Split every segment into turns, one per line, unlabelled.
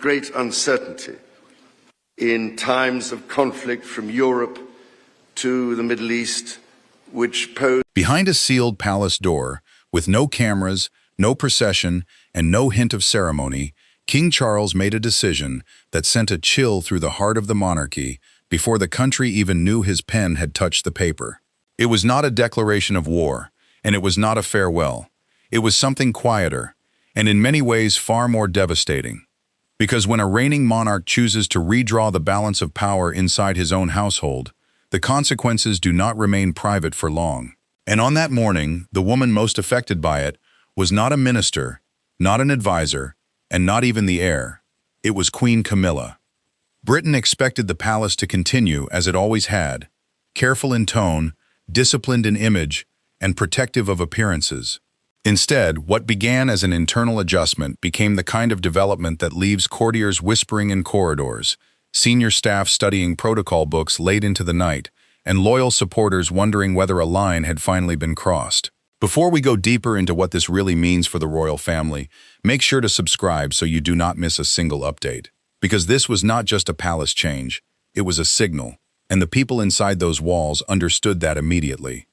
great uncertainty in times of conflict from Europe to the Middle East, which pose...
Behind a sealed palace door, with no cameras, no procession, and no hint of ceremony, King Charles made a decision that sent a chill through the heart of the monarchy before the country even knew his pen had touched the paper. It was not a declaration of war, and it was not a farewell. It was something quieter, and in many ways far more devastating. Because when a reigning monarch chooses to redraw the balance of power inside his own household, the consequences do not remain private for long. And on that morning, the woman most affected by it was not a minister, not an advisor, and not even the heir. It was Queen Camilla. Britain expected the palace to continue as it always had, careful in tone, disciplined in image, and protective of appearances. Instead, what began as an internal adjustment became the kind of development that leaves courtiers whispering in corridors, senior staff studying protocol books late into the night, and loyal supporters wondering whether a line had finally been crossed. Before we go deeper into what this really means for the royal family, make sure to subscribe so you do not miss a single update. Because this was not just a palace change, it was a signal, and the people inside those walls understood that immediately.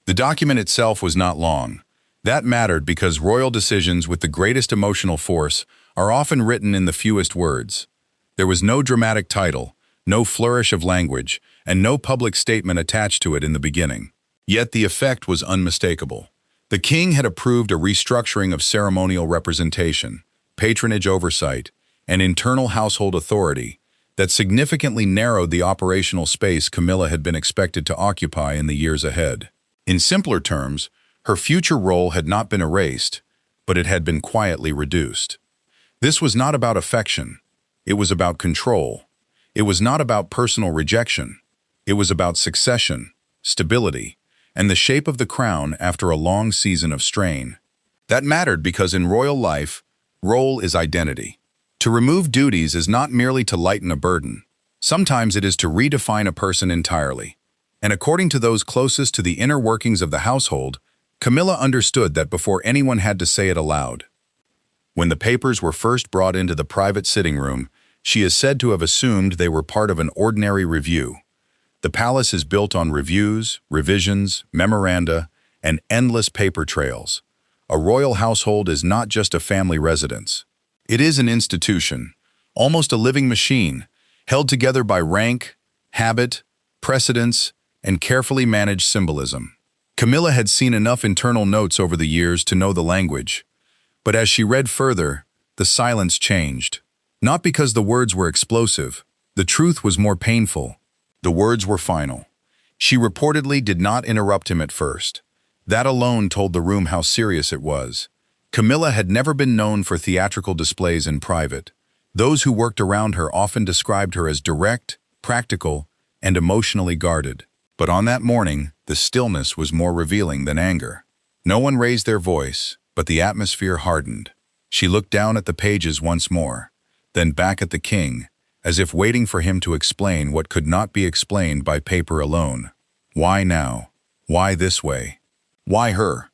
The document itself was not long. That mattered because royal decisions with the greatest emotional force are often written in the fewest words. There was no dramatic title, no flourish of language, and no public statement attached to it in the beginning. Yet the effect was unmistakable. The king had approved a restructuring of ceremonial representation, patronage oversight, and internal household authority that significantly narrowed the operational space Camilla had been expected to occupy in the years ahead. In simpler terms, her future role had not been erased, but it had been quietly reduced. This was not about affection. It was about control. It was not about personal rejection. It was about succession, stability, and the shape of the crown after a long season of strain. That mattered because in royal life, role is identity. To remove duties is not merely to lighten a burden. Sometimes it is to redefine a person entirely. And according to those closest to the inner workings of the household, Camilla understood that before anyone had to say it aloud. When the papers were first brought into the private sitting room, she is said to have assumed they were part of an ordinary review. The palace is built on reviews, revisions, memoranda, and endless paper trails. A royal household is not just a family residence. It is an institution, almost a living machine, held together by rank, habit, precedence, and carefully managed symbolism. Camilla had seen enough internal notes over the years to know the language, but as she read further, the silence changed. Not because the words were explosive, the truth was more painful. The words were final. She reportedly did not interrupt him at first. That alone told the room how serious it was. Camilla had never been known for theatrical displays in private. Those who worked around her often described her as direct, practical, and emotionally guarded. But on that morning, the stillness was more revealing than anger. No one raised their voice, but the atmosphere hardened. She looked down at the pages once more, then back at the king, as if waiting for him to explain what could not be explained by paper alone. Why now? Why this way? Why her?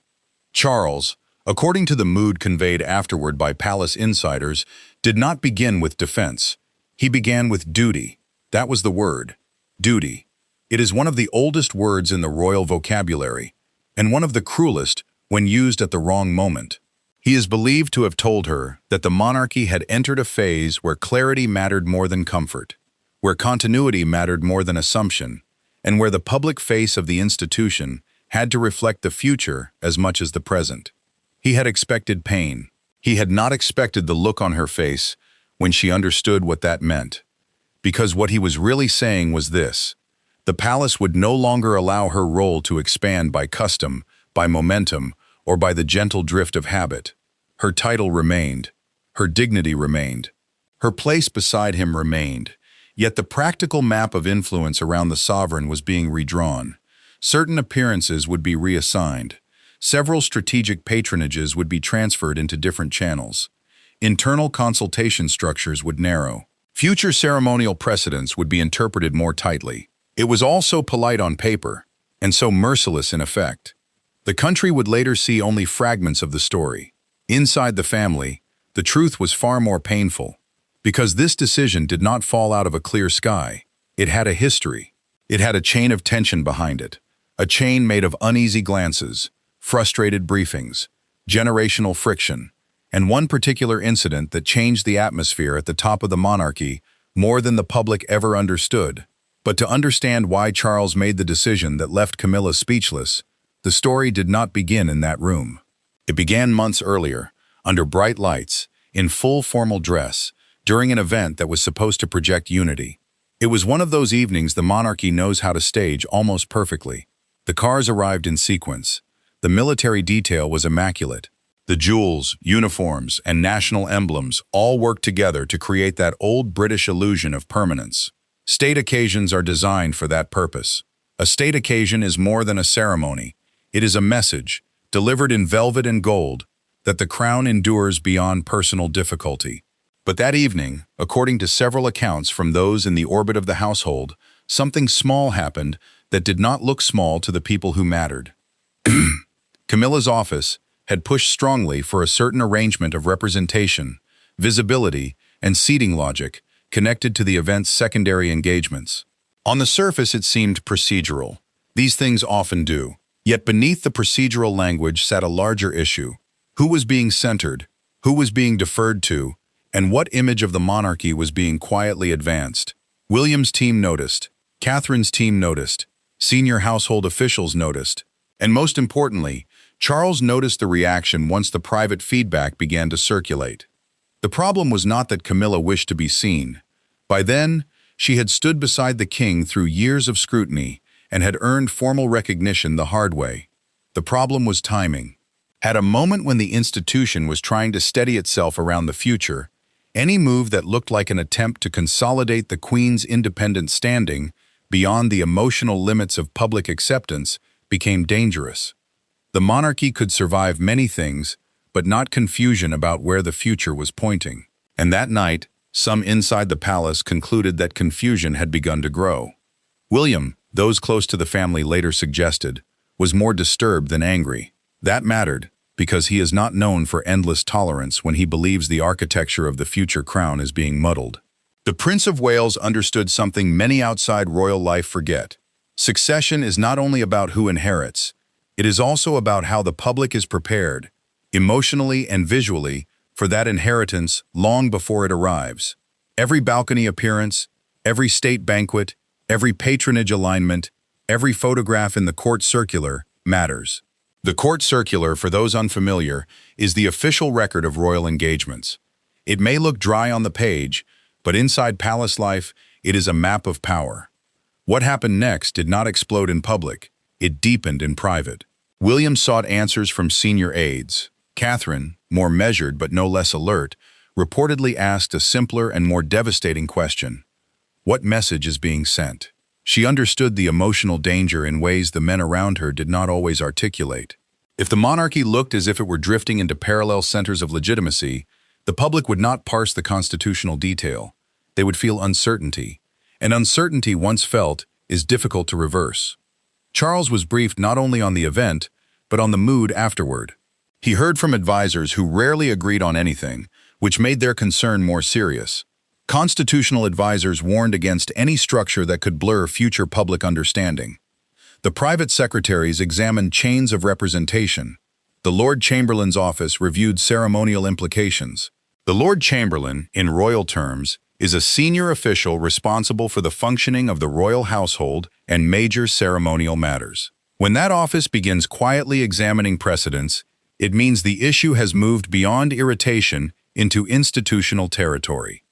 Charles, according to the mood conveyed afterward by palace insiders, did not begin with defense. He began with duty. That was the word. Duty. It is one of the oldest words in the royal vocabulary, and one of the cruelest when used at the wrong moment. He is believed to have told her that the monarchy had entered a phase where clarity mattered more than comfort, where continuity mattered more than assumption, and where the public face of the institution had to reflect the future as much as the present. He had expected pain. He had not expected the look on her face when she understood what that meant. Because what he was really saying was this: the palace would no longer allow her role to expand by custom, by momentum, or by the gentle drift of habit. Her title remained. Her dignity remained. Her place beside him remained. Yet the practical map of influence around the sovereign was being redrawn. Certain appearances would be reassigned. Several strategic patronages would be transferred into different channels. Internal consultation structures would narrow. Future ceremonial precedents would be interpreted more tightly. It was all so polite on paper, and so merciless in effect. The country would later see only fragments of the story. Inside the family, the truth was far more painful, Because this decision did not fall out of a clear sky. It had a history. It had a chain of tension behind it, a chain made of uneasy glances, frustrated briefings, generational friction, and one particular incident that changed the atmosphere at the top of the monarchy more than the public ever understood. But to understand why Charles made the decision that left Camilla speechless, the story did not begin in that room. It began months earlier, under bright lights, in full formal dress, during an event that was supposed to project unity. It was one of those evenings the monarchy knows how to stage almost perfectly. The cars arrived in sequence. The military detail was immaculate. The jewels, uniforms, and national emblems all worked together to create that old British illusion of permanence. State occasions are designed for that purpose. A state occasion is more than a ceremony. It is a message, delivered in velvet and gold, that the crown endures beyond personal difficulty. But that evening, according to several accounts from those in the orbit of the household, something small happened that did not look small to the people who mattered. Camilla's office had pushed strongly for a certain arrangement of representation, visibility, and seating logic connected to the event's secondary engagements. On the surface, it seemed procedural. These things often do. Yet beneath the procedural language sat a larger issue. Who was being centered? Who was being deferred to? And what image of the monarchy was being quietly advanced? William's team noticed. Catherine's team noticed. Senior household officials noticed. And most importantly, Charles noticed the reaction once the private feedback began to circulate. The problem was not that Camilla wished to be seen. By then, she had stood beside the king through years of scrutiny and had earned formal recognition the hard way. The problem was timing. At a moment when the institution was trying to steady itself around the future, any move that looked like an attempt to consolidate the Queen's independent standing beyond the emotional limits of public acceptance became dangerous. The monarchy could survive many things, but not confusion about where the future was pointing. And that night, some inside the palace concluded that confusion had begun to grow. William, those close to the family later suggested, was more disturbed than angry. That mattered, because he is not known for endless tolerance when he believes the architecture of the future crown is being muddled. The Prince of Wales understood something many outside royal life forget. Succession is not only about who inherits, it is also about how the public is prepared, emotionally and visually, for that inheritance long before it arrives. Every balcony appearance, every state banquet, every patronage alignment, every photograph in the court circular matters. The court circular, for those unfamiliar, is the official record of royal engagements. It may look dry on the page, but inside palace life, it is a map of power. What happened next did not explode in public. It deepened in private. William sought answers from senior aides. Catherine, more measured but no less alert, reportedly asked a simpler and more devastating question. What message is being sent? She understood the emotional danger in ways the men around her did not always articulate. If the monarchy looked as if it were drifting into parallel centers of legitimacy, the public would not parse the constitutional detail. They would feel uncertainty. And uncertainty, once felt, is difficult to reverse. Charles was briefed not only on the event, but on the mood afterward. He heard from advisors who rarely agreed on anything, which made their concern more serious. Constitutional advisors warned against any structure that could blur future public understanding. The private secretaries examined chains of representation. The Lord Chamberlain's office reviewed ceremonial implications. The Lord Chamberlain, in royal terms, is a senior official responsible for the functioning of the royal household and major ceremonial matters. When that office begins quietly examining precedents, it means the issue has moved beyond irritation into institutional territory.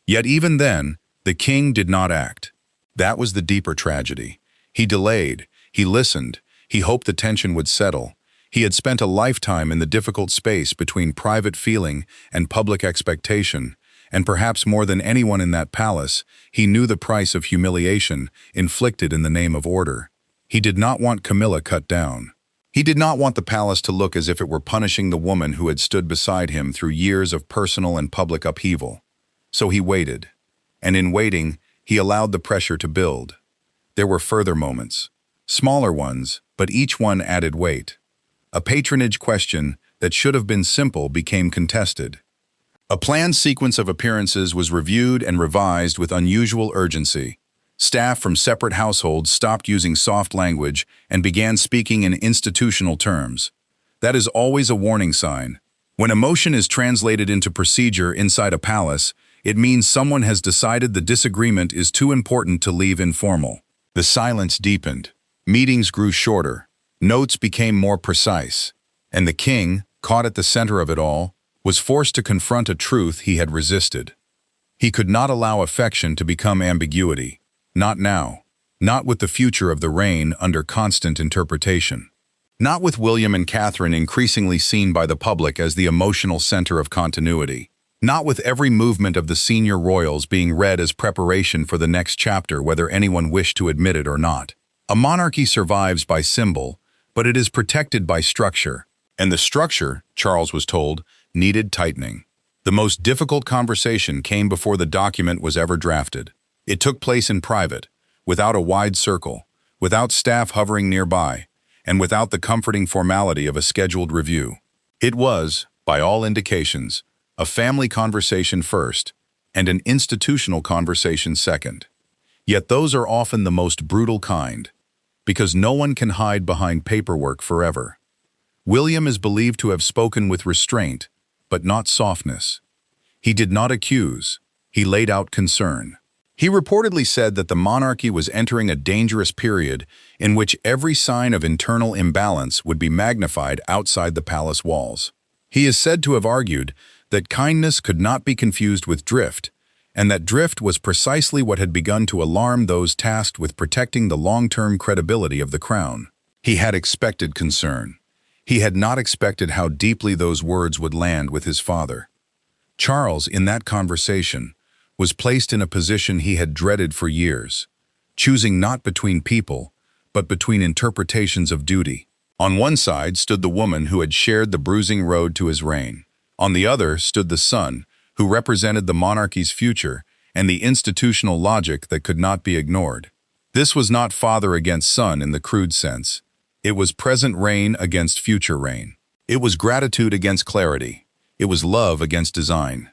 Yet even then, the king did not act. That was the deeper tragedy. He delayed, he listened, he hoped the tension would settle. He had spent a lifetime in the difficult space between private feeling and public expectation, and perhaps more than anyone in that palace, he knew the price of humiliation inflicted in the name of order. He did not want Camilla cut down. He did not want the palace to look as if it were punishing the woman who had stood beside him through years of personal and public upheaval. So he waited, and in waiting, he allowed the pressure to build. There were further moments, smaller ones, but each one added weight. A patronage question that should have been simple became contested. A planned sequence of appearances was reviewed and revised with unusual urgency. Staff from separate households stopped using soft language and began speaking in institutional terms. That is always a warning sign. When emotion is translated into procedure inside a palace, it means someone has decided the disagreement is too important to leave informal. The silence deepened. Meetings grew shorter. Notes became more precise. And the king, caught at the center of it all, was forced to confront a truth he had resisted. He could not allow affection to become ambiguity. Not now. Not with the future of the reign under constant interpretation. Not with William and Catherine increasingly seen by the public as the emotional center of continuity. Not with every movement of the senior royals being read as preparation for the next chapter, whether anyone wished to admit it or not. A monarchy survives by symbol, but it is protected by structure. And the structure, Charles was told, needed tightening. The most difficult conversation came before the document was ever drafted. It took place in private, without a wide circle, without staff hovering nearby, and without the comforting formality of a scheduled review. It was, by all indications, a family conversation first, and an institutional conversation second. Yet those are often the most brutal kind, because no one can hide behind paperwork forever. William is believed to have spoken with restraint, but not softness. He did not accuse, he laid out concern. He reportedly said that the monarchy was entering a dangerous period in which every sign of internal imbalance would be magnified outside the palace walls. He is said to have argued that kindness could not be confused with drift, and that drift was precisely what had begun to alarm those tasked with protecting the long-term credibility of the crown. He had expected concern. He had not expected how deeply those words would land with his father. Charles, in that conversation, was placed in a position he had dreaded for years, choosing not between people, but between interpretations of duty. On one side stood the woman who had shared the bruising road to his reign. On the other stood the son, who represented the monarchy's future and the institutional logic that could not be ignored. This was not father against son in the crude sense. It was present reign against future reign. It was gratitude against clarity. It was love against design.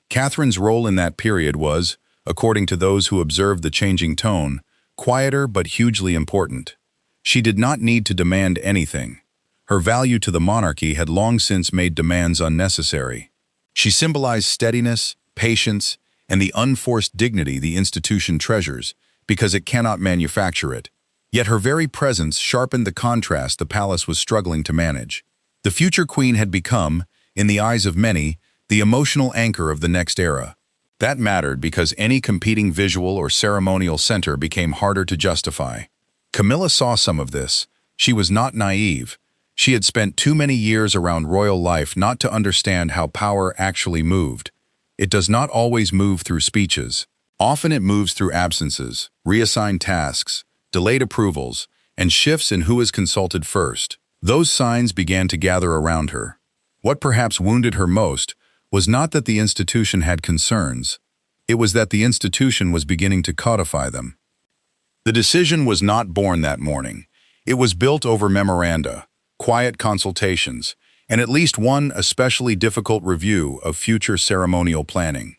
Catherine's role in that period was, according to those who observed the changing tone, quieter but hugely important. She did not need to demand anything. Her value to the monarchy had long since made demands unnecessary. She symbolized steadiness, patience, and the unforced dignity the institution treasures, because it cannot manufacture it. Yet her very presence sharpened the contrast the palace was struggling to manage. The future queen had become, in the eyes of many, the emotional anchor of the next era. That mattered because any competing visual or ceremonial center became harder to justify. Camilla saw some of this. She was not naive. She had spent too many years around royal life not to understand how power actually moved. It does not always move through speeches. Often it moves through absences, reassigned tasks, delayed approvals, and shifts in who is consulted first. Those signs began to gather around her. What perhaps wounded her most was not that the institution had concerns. It was that the institution was beginning to codify them. The decision was not born that morning. It was built over memoranda, quiet consultations, and at least one especially difficult review of future ceremonial planning.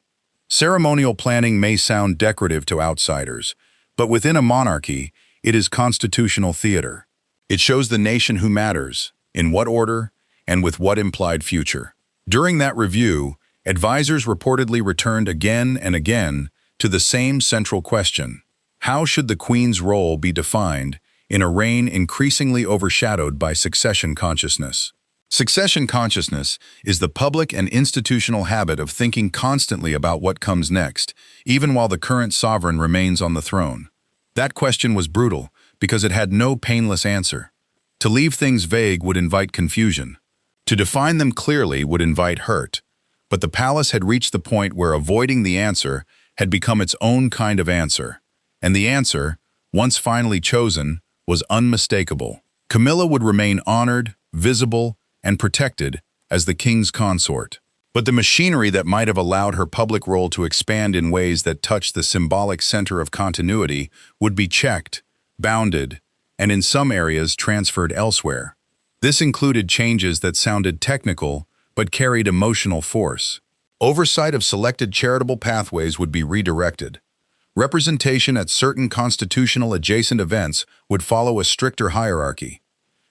Ceremonial planning may sound decorative to outsiders, but within a monarchy, it is constitutional theater. It shows the nation who matters, in what order, and with what implied future. During that review, advisors reportedly returned again and again to the same central question: how should the Queen's role be defined in a reign increasingly overshadowed by succession consciousness? Succession consciousness is the public and institutional habit of thinking constantly about what comes next, even while the current sovereign remains on the throne. That question was brutal because it had no painless answer. To leave things vague would invite confusion. To define them clearly would invite hurt. But the palace had reached the point where avoiding the answer had become its own kind of answer. And the answer, once finally chosen, was unmistakable. Camilla would remain honored, visible, and protected as the king's consort. But the machinery that might have allowed her public role to expand in ways that touched the symbolic center of continuity would be checked, bounded, and in some areas transferred elsewhere. This included changes that sounded technical but carried emotional force. Oversight of selected charitable pathways would be redirected. Representation at certain constitutional adjacent events would follow a stricter hierarchy.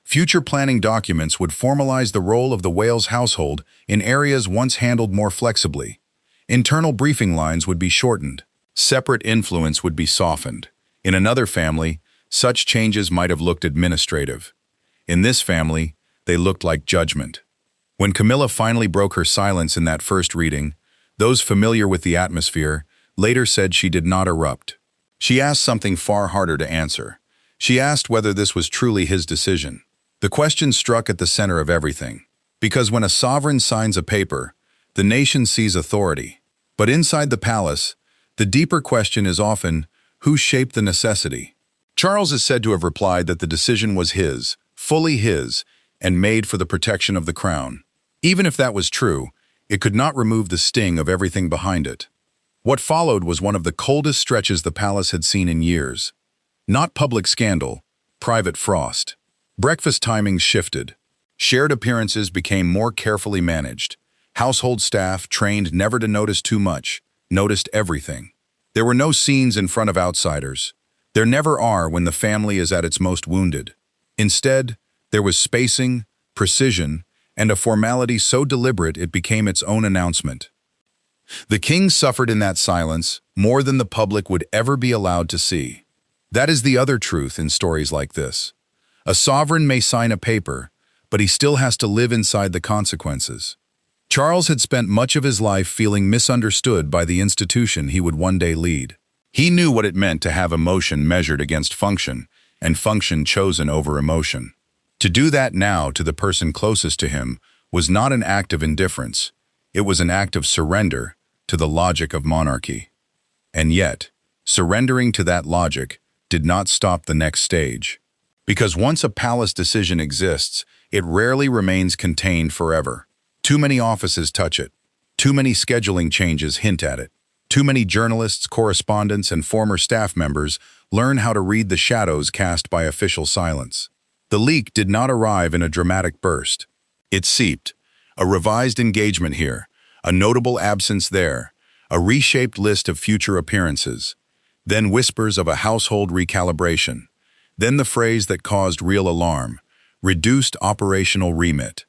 Future planning documents would formalize the role of the Wales household in areas once handled more flexibly. Internal briefing lines would be shortened. Separate influence would be softened. In another family, such changes might have looked administrative. In this family, they looked like judgment. When Camilla finally broke her silence in that first reading, those familiar with the atmosphere later said she did not erupt. She asked something far harder to answer. She asked whether this was truly his decision. The question struck at the center of everything. Because when a sovereign signs a paper, the nation sees authority. But inside the palace, the deeper question is often, who shaped the necessity? Charles is said to have replied that the decision was his, fully his, and made for the protection of the crown. Even if that was true, it could not remove the sting of everything behind it. What followed was one of the coldest stretches the palace had seen in years. Not public scandal, private frost. Breakfast timings shifted. Shared appearances became more carefully managed. Household staff, trained never to notice too much, noticed everything. There were no scenes in front of outsiders. There never are when the family is at its most wounded. Instead, there was spacing, precision, and a formality so deliberate it became its own announcement. The king suffered in that silence more than the public would ever be allowed to see. That is the other truth in stories like this. A sovereign may sign a paper, but he still has to live inside the consequences. Charles had spent much of his life feeling misunderstood by the institution he would one day lead. He knew what it meant to have emotion measured against function, and function chosen over emotion. To do that now to the person closest to him was not an act of indifference. It was an act of surrender to the logic of monarchy. And yet, surrendering to that logic did not stop the next stage. Because once a palace decision exists, it rarely remains contained forever. Too many offices touch it. Too many scheduling changes hint at it. Too many journalists, correspondents, and former staff members learn how to read the shadows cast by official silence. The leak did not arrive in a dramatic burst. It seeped. A revised engagement here, a notable absence there, a reshaped list of future appearances, then whispers of a household recalibration. Then the phrase that caused real alarm, reduced operational remit.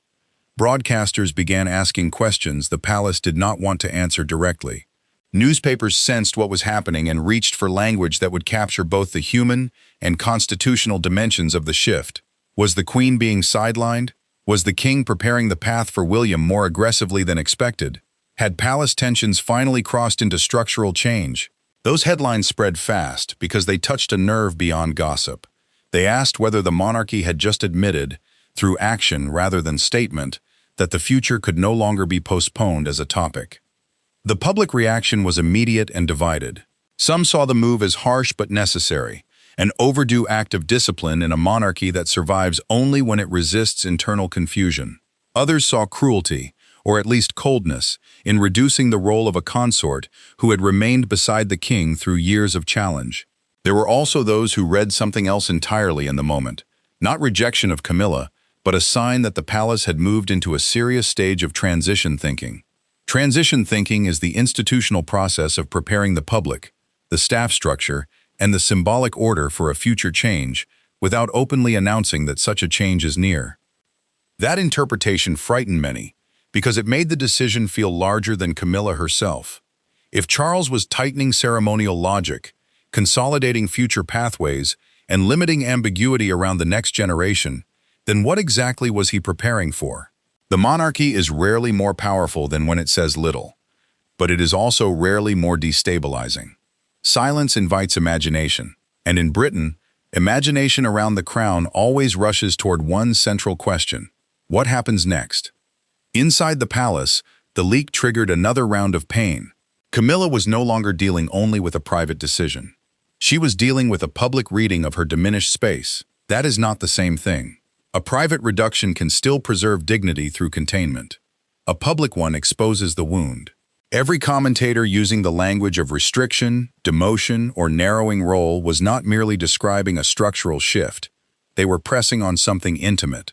Broadcasters began asking questions the palace did not want to answer directly. Newspapers sensed what was happening and reached for language that would capture both the human and constitutional dimensions of the shift. Was the Queen being sidelined? Was the King preparing the path for William more aggressively than expected? Had palace tensions finally crossed into structural change? Those headlines spread fast because they touched a nerve beyond gossip. They asked whether the monarchy had just admitted, through action rather than statement, that the future could no longer be postponed as a topic. The public reaction was immediate and divided. Some saw the move as harsh but necessary, an overdue act of discipline in a monarchy that survives only when it resists internal confusion. Others saw cruelty, or at least coldness, in reducing the role of a consort who had remained beside the king through years of challenge. There were also those who read something else entirely in the moment, not rejection of Camilla, but a sign that the palace had moved into a serious stage of transition thinking. Transition thinking is the institutional process of preparing the public, the staff structure, and the symbolic order for a future change, without openly announcing that such a change is near. That interpretation frightened many, because it made the decision feel larger than Camilla herself. If Charles was tightening ceremonial logic, consolidating future pathways, and limiting ambiguity around the next generation, then what exactly was he preparing for? The monarchy is rarely more powerful than when it says little, but it is also rarely more destabilizing. Silence invites imagination, and in Britain, imagination around the crown always rushes toward one central question: what happens next? Inside the palace, the leak triggered another round of pain. Camilla was no longer dealing only with a private decision. She was dealing with a public reading of her diminished space. That is not the same thing. A private reduction can still preserve dignity through containment. A public one exposes the wound. Every commentator using the language of restriction, demotion, or narrowing role was not merely describing a structural shift. They were pressing on something intimate.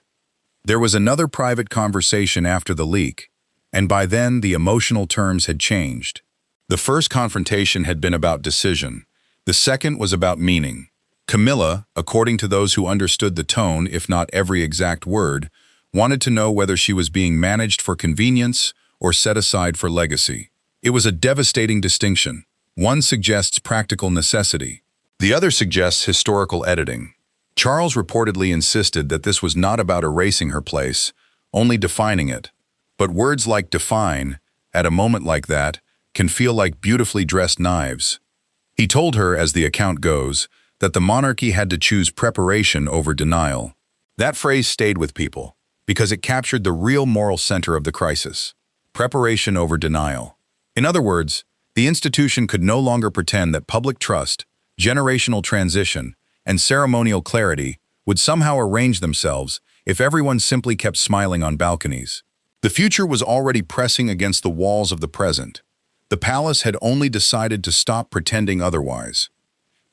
There was another private conversation after the leak, and by then the emotional terms had changed. The first confrontation had been about decision. The second was about meaning. Camilla, according to those who understood the tone, if not every exact word, wanted to know whether she was being managed for convenience or set aside for legacy. It was a devastating distinction. One suggests practical necessity. The other suggests historical editing. Charles reportedly insisted that this was not about erasing her place, only defining it. But words like define, at a moment like that, can feel like beautifully dressed knives. He told her, as the account goes, that the monarchy had to choose preparation over denial. That phrase stayed with people, because it captured the real moral center of the crisis. Preparation over denial. In other words, the institution could no longer pretend that public trust, generational transition, and ceremonial clarity would somehow arrange themselves if everyone simply kept smiling on balconies. The future was already pressing against the walls of the present. The palace had only decided to stop pretending otherwise.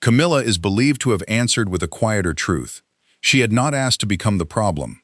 Camilla is believed to have answered with a quieter truth. She had not asked to become the problem.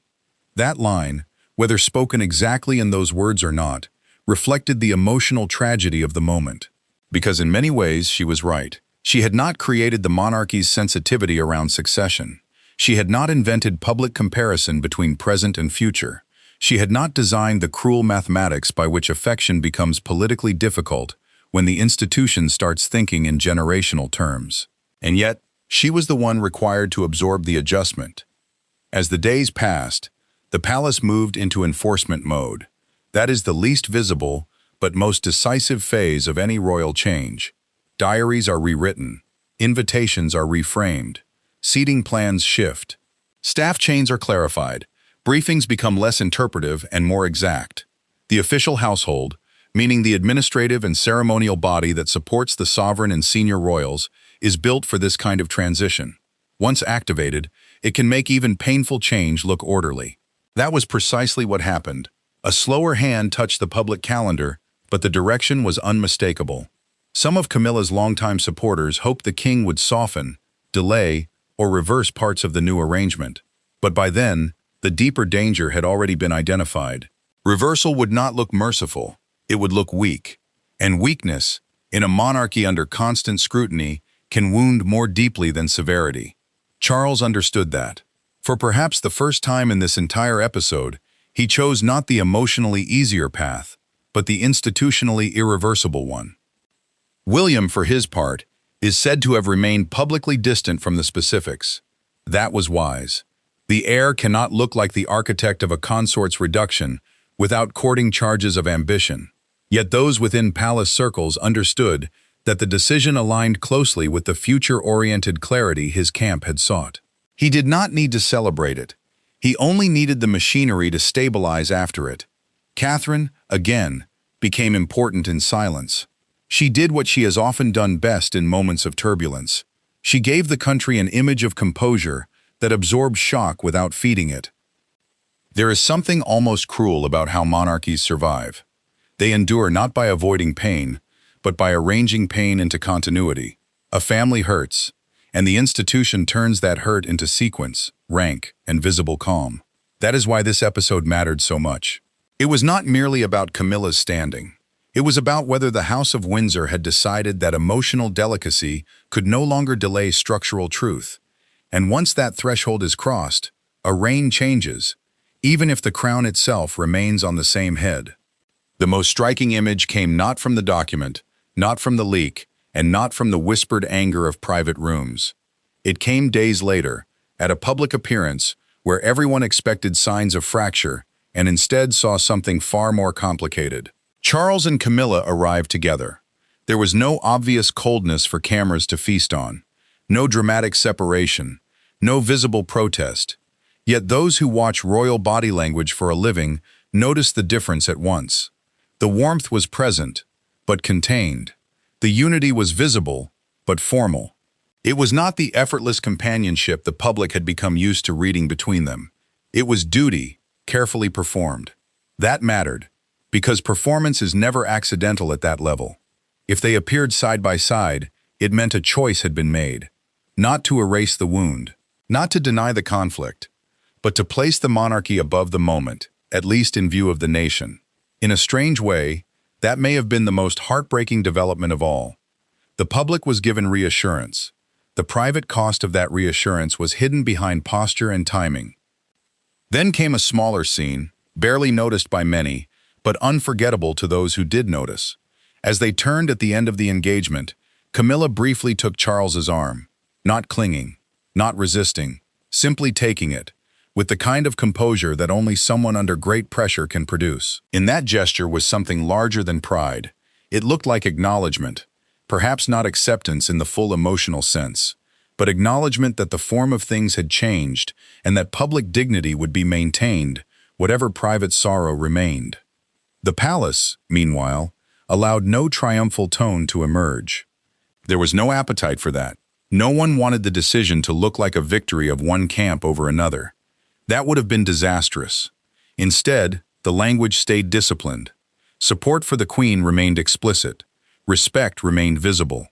That line, whether spoken exactly in those words or not, reflected the emotional tragedy of the moment. Because in many ways she was right. She had not created the monarchy's sensitivity around succession. She had not invented public comparison between present and future. She had not designed the cruel mathematics by which affection becomes politically difficult when the institution starts thinking in generational terms. And yet, she was the one required to absorb the adjustment. As the days passed, the palace moved into enforcement mode. That is the least visible but most decisive phase of any royal change. Diaries are rewritten, invitations are reframed, seating plans shift. Staff chains are clarified, briefings become less interpretive and more exact. The official household, meaning the administrative and ceremonial body that supports the sovereign and senior royals, is built for this kind of transition. Once activated, it can make even painful change look orderly. That was precisely what happened. A slower hand touched the public calendar, but the direction was unmistakable. Some of Camilla's longtime supporters hoped the king would soften, delay, or reverse parts of the new arrangement. But by then, the deeper danger had already been identified. Reversal would not look merciful, it would look weak. And weakness, in a monarchy under constant scrutiny, can wound more deeply than severity. Charles understood that. For perhaps the first time in this entire episode, he chose not the emotionally easier path, but the institutionally irreversible one. William, for his part, is said to have remained publicly distant from the specifics. That was wise. The heir cannot look like the architect of a consort's reduction without courting charges of ambition. Yet those within palace circles understood that the decision aligned closely with the future-oriented clarity his camp had sought. He did not need to celebrate it. He only needed the machinery to stabilize after it. Catherine, again, became important in silence. She did what she has often done best in moments of turbulence. She gave the country an image of composure that absorbed shock without feeding it. There is something almost cruel about how monarchies survive. They endure not by avoiding pain, but by arranging pain into continuity. A family hurts, and the institution turns that hurt into sequence, rank, and visible calm. That is why this episode mattered so much. It was not merely about Camilla's standing. It was about whether the House of Windsor had decided that emotional delicacy could no longer delay structural truth. And once that threshold is crossed, a reign changes, even if the crown itself remains on the same head. The most striking image came not from the document, not from the leak, and not from the whispered anger of private rooms. It came days later, at a public appearance where everyone expected signs of fracture and instead saw something far more complicated. Charles and Camilla arrived together. There was no obvious coldness for cameras to feast on, no dramatic separation, no visible protest. Yet those who watch royal body language for a living noticed the difference at once. The warmth was present, but contained. The unity was visible, but formal. It was not the effortless companionship the public had become used to reading between them. It was duty, carefully performed. That mattered, because performance is never accidental at that level. If they appeared side by side, it meant a choice had been made. Not to erase the wound, not to deny the conflict, but to place the monarchy above the moment, at least in view of the nation. In a strange way, that may have been the most heartbreaking development of all. The public was given reassurance. The private cost of that reassurance was hidden behind posture and timing. Then came a smaller scene, barely noticed by many, but unforgettable to those who did notice. As they turned at the end of the engagement, Camilla briefly took Charles's arm, not clinging, not resisting, simply taking it, with the kind of composure that only someone under great pressure can produce. In that gesture was something larger than pride. It looked like acknowledgement, perhaps not acceptance in the full emotional sense, but acknowledgement that the form of things had changed and that public dignity would be maintained, whatever private sorrow remained. The palace, meanwhile, allowed no triumphal tone to emerge. There was no appetite for that. No one wanted the decision to look like a victory of one camp over another. That would have been disastrous. Instead, the language stayed disciplined. Support for the Queen remained explicit. Respect remained visible.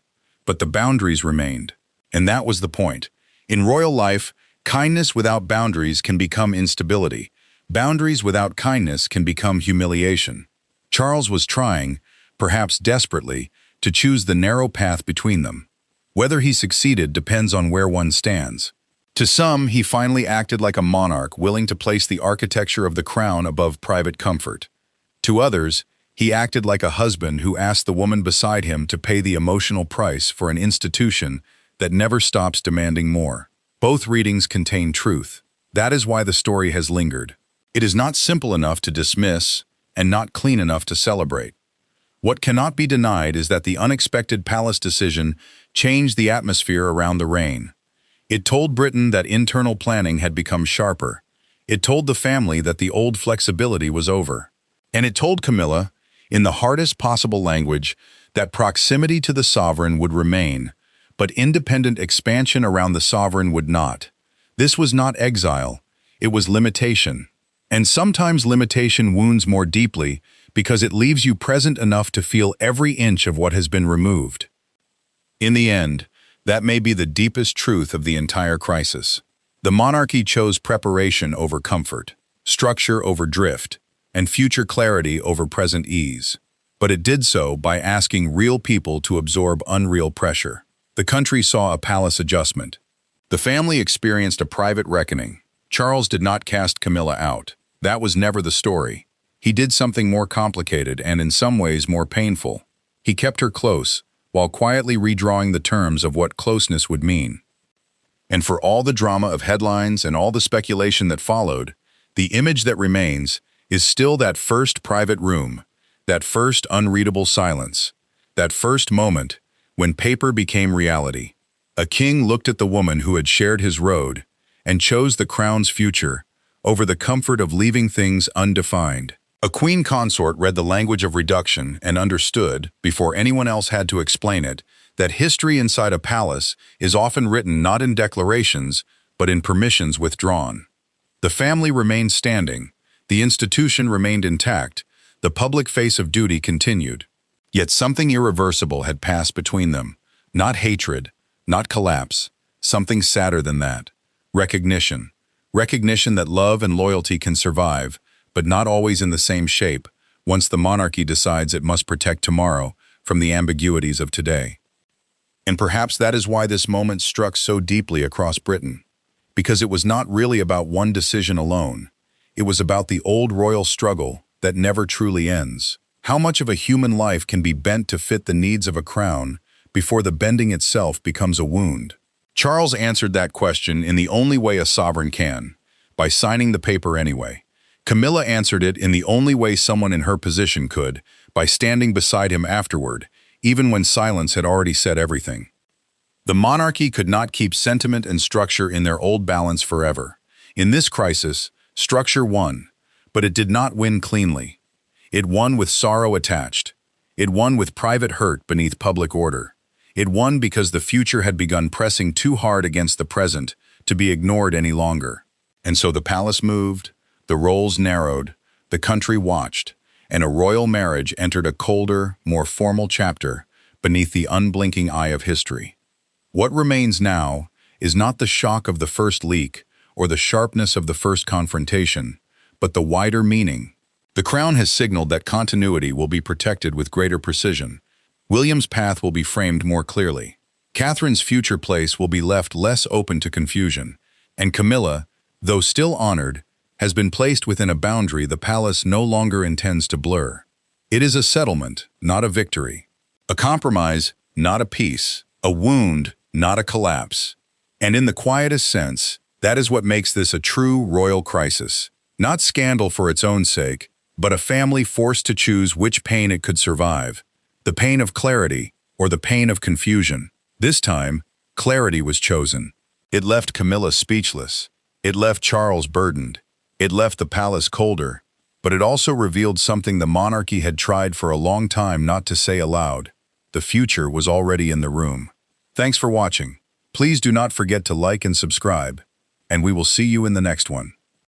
But the boundaries remained. And that was the point. In royal life, kindness without boundaries can become instability. Boundaries without kindness can become humiliation. Charles was trying, perhaps desperately, to choose the narrow path between them. Whether he succeeded depends on where one stands. To some, he finally acted like a monarch willing to place the architecture of the crown above private comfort. To others, he acted like a husband who asked the woman beside him to pay the emotional price for an institution that never stops demanding more. Both readings contain truth. That is why the story has lingered. It is not simple enough to dismiss and not clean enough to celebrate. What cannot be denied is that the unexpected palace decision changed the atmosphere around the reign. It told Britain that internal planning had become sharper. It told the family that the old flexibility was over. And it told Camilla, in the hardest possible language, that proximity to the sovereign would remain, but independent expansion around the sovereign would not. This was not exile, it was limitation. And sometimes limitation wounds more deeply because it leaves you present enough to feel every inch of what has been removed. In the end, that may be the deepest truth of the entire crisis. The monarchy chose preparation over comfort, structure over drift, and future clarity over present ease. But it did so by asking real people to absorb unreal pressure. The country saw a palace adjustment. The family experienced a private reckoning. Charles did not cast Camilla out. That was never the story. He did something more complicated and in some ways more painful. He kept her close, while quietly redrawing the terms of what closeness would mean. And for all the drama of headlines and all the speculation that followed, the image that remains is still that first private room, that first unreadable silence, that first moment when paper became reality. A king looked at the woman who had shared his road and chose the crown's future over the comfort of leaving things undefined. A queen consort read the language of reduction and understood, before anyone else had to explain it, that history inside a palace is often written not in declarations, but in permissions withdrawn. The family remained standing, the institution remained intact, the public face of duty continued. Yet something irreversible had passed between them. Not hatred, not collapse, something sadder than that. Recognition. Recognition that love and loyalty can survive, but not always in the same shape, once the monarchy decides it must protect tomorrow from the ambiguities of today. And perhaps that is why this moment struck so deeply across Britain, because it was not really about one decision alone. It was about the old royal struggle that never truly ends. How much of a human life can be bent to fit the needs of a crown before the bending itself becomes a wound? Charles answered that question in the only way a sovereign can, by signing the paper anyway. Camilla answered it in the only way someone in her position could, by standing beside him afterward, even when silence had already said everything. The monarchy could not keep sentiment and structure in their old balance forever. In this crisis, structure won, but it did not win cleanly. It won with sorrow attached. It won with private hurt beneath public order. It won because the future had begun pressing too hard against the present to be ignored any longer. And so the palace moved, the roles narrowed, the country watched, and a royal marriage entered a colder, more formal chapter beneath the unblinking eye of history. What remains now is not the shock of the first leak or the sharpness of the first confrontation, but the wider meaning. The Crown has signaled that continuity will be protected with greater precision. William's path will be framed more clearly. Catherine's future place will be left less open to confusion, and Camilla, though still honored, has been placed within a boundary the palace no longer intends to blur. It is a settlement, not a victory. A compromise, not a peace. A wound, not a collapse. And in the quietest sense, that is what makes this a true royal crisis. Not scandal for its own sake, but a family forced to choose which pain it could survive. The pain of clarity, or the pain of confusion. This time, clarity was chosen. It left Camilla speechless. It left Charles burdened. It left the palace colder. But it also revealed something the monarchy had tried for a long time not to say aloud. The future was already in the room. Thanks for watching. Please do not forget to like and subscribe, and we will see you in the next one.